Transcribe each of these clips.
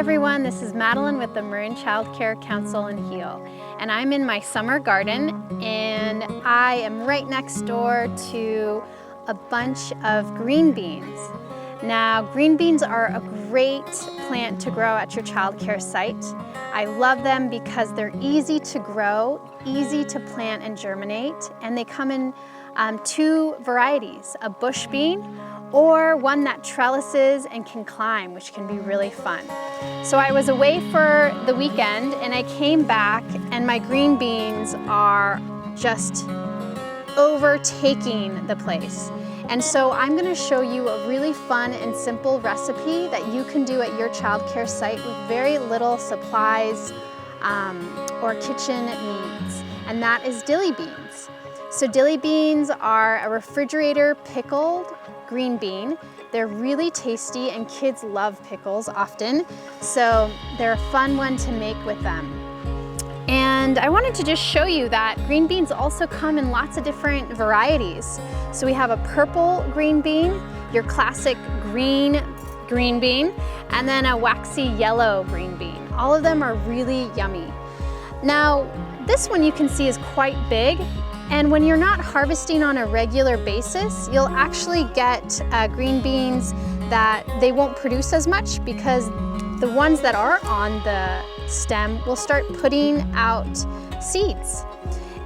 everyone, this is Madeline with the Marin Child Care Council in Heel, and I'm in my summer garden, and I am right next door to a bunch of green beans. Now, green beans are a great plant to grow at your child care site. I love them because they're easy to grow, easy to plant and germinate, and they come in two varieties, a bush bean or one that trellises and can climb, which can be really fun. So I was away for the weekend and I came back and my green beans are just overtaking the place. And so I'm gonna show you a really fun and simple recipe that you can do at your child care site with very little supplies or kitchen needs, and that is dilly beans. So dilly beans are a refrigerator pickled green bean. They're really tasty and kids love pickles often, so they're a fun one to make with them. And I wanted to just show you that green beans also come in lots of different varieties. So we have a purple green bean, your classic green bean, and then a waxy yellow green bean. All of them are really yummy. Now, this one you can see is quite big, and when you're not harvesting on a regular basis, you'll actually get green beans that they won't produce as much because the ones that are on the stem will start putting out seeds.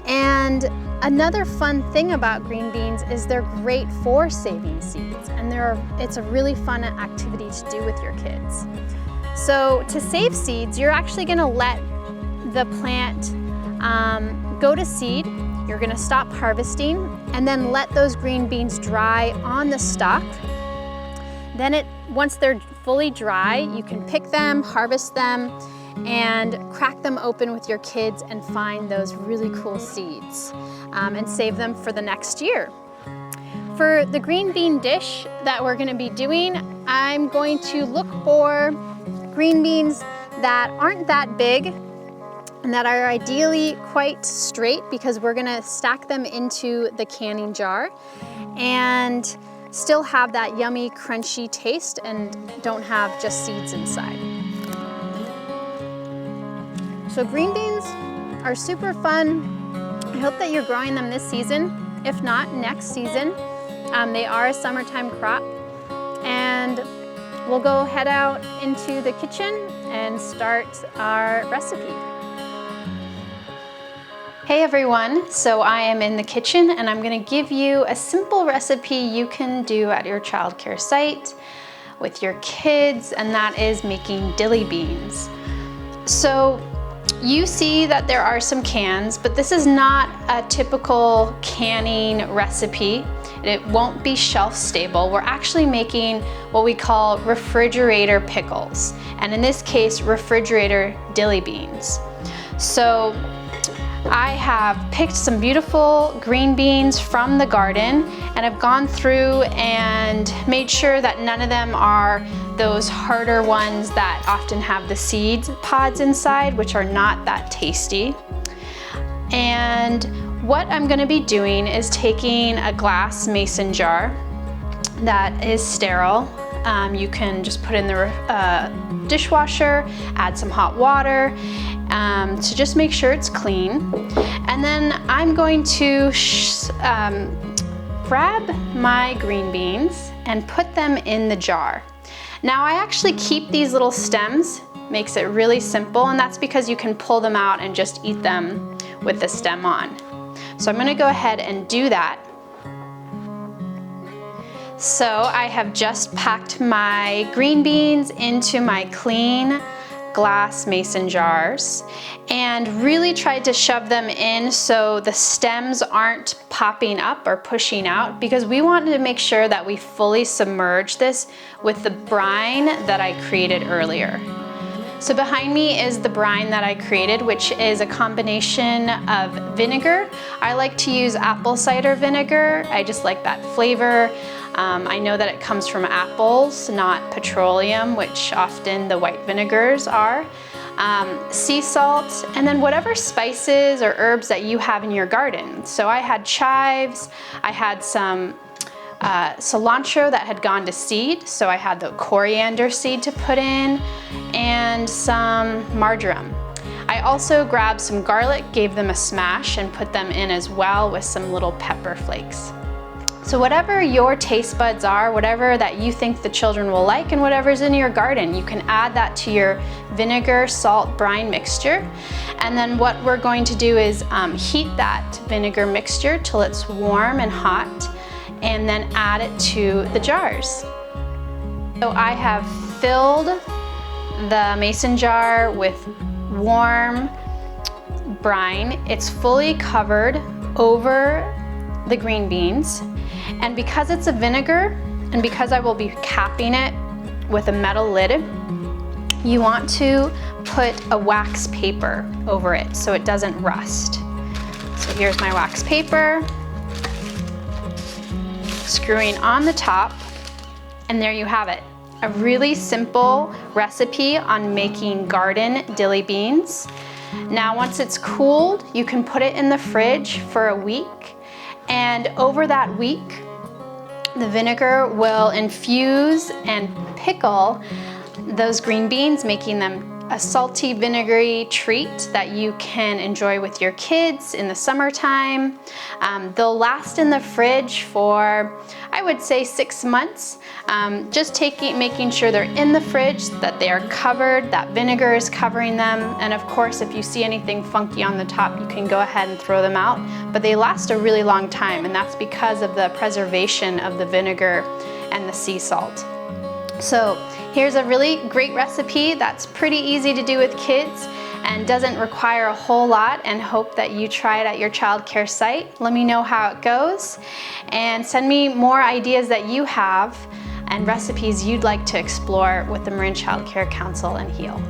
And another fun thing about green beans is they're great for saving seeds, and it's a really fun activity to do with your kids. So to save seeds, you're actually gonna let the plant go to seed. You're gonna stop harvesting and then let those green beans dry on the stalk. Then once they're fully dry, you can pick them, harvest them, and crack them open with your kids and find those really cool seeds and save them for the next year. For the green bean dish that we're gonna be doing, I'm going to look for green beans that aren't that big and that are ideally quite straight because we're gonna stack them into the canning jar and still have that yummy, crunchy taste and don't have just seeds inside. So green beans are super fun. I hope that you're growing them this season. If not, next season. They are a summertime crop. And we'll go head out into the kitchen and start our recipe. Hey everyone, so I am in the kitchen and I'm gonna give you a simple recipe you can do at your childcare site with your kids, and that is making dilly beans. So you see that there are some cans, but this is not a typical canning recipe. It won't be shelf stable. We're actually making what we call refrigerator pickles, and in this case, refrigerator dilly beans. So I have picked some beautiful green beans from the garden, and I've gone through and made sure that none of them are those harder ones that often have the seed pods inside, which are not that tasty. And what I'm gonna be doing is taking a glass mason jar that is sterile. You can just put in the dishwasher, add some hot water to just make sure it's clean. And then I'm going to grab my green beans and put them in the jar. Now I actually keep these little stems, makes it really simple, and that's because you can pull them out and just eat them with the stem on. So I'm gonna go ahead and do that. So I have just packed my green beans into my clean glass mason jars and really tried to shove them in so the stems aren't popping up or pushing out, because we wanted to make sure that we fully submerge this with the brine that I created earlier. So behind me is the brine that I created, which is a combination of vinegar. I like to use apple cider vinegar. I just like that flavor. I know that it comes from apples, not petroleum, which often the white vinegars are. Sea salt, and then whatever spices or herbs that you have in your garden. So I had chives, I had some cilantro that had gone to seed, so I had the coriander seed to put in, and some marjoram. I also grabbed some garlic, gave them a smash, and put them in as well with some little pepper flakes. So whatever your taste buds are, whatever that you think the children will like, and whatever's in your garden, you can add that to your vinegar, salt, brine mixture. And then what we're going to do is heat that vinegar mixture till it's warm and hot, and then add it to the jars. So I have filled the mason jar with warm brine. It's fully covered over the green beans. And because it's a vinegar, and because I will be capping it with a metal lid, you want to put a wax paper over it so it doesn't rust. So here's my wax paper, screwing on the top, and there you have it. A really simple recipe on making garden dilly beans. Now once it's cooled, you can put it in the fridge for a week, and over that week, the vinegar will infuse and pickle those green beans, making them a salty, vinegary treat that you can enjoy with your kids in the summertime. They'll last in the fridge for, I would say, 6 months. Just making sure they're in the fridge, that they are covered, that vinegar is covering them. And of course, if you see anything funky on the top, you can go ahead and throw them out. But they last a really long time, and that's because of the preservation of the vinegar and the sea salt. So here's a really great recipe that's pretty easy to do with kids and doesn't require a whole lot, and hope that you try it at your child care site. Let me know how it goes, and send me more ideas that you have and recipes you'd like to explore with the Marin Child Care Council and HEAL.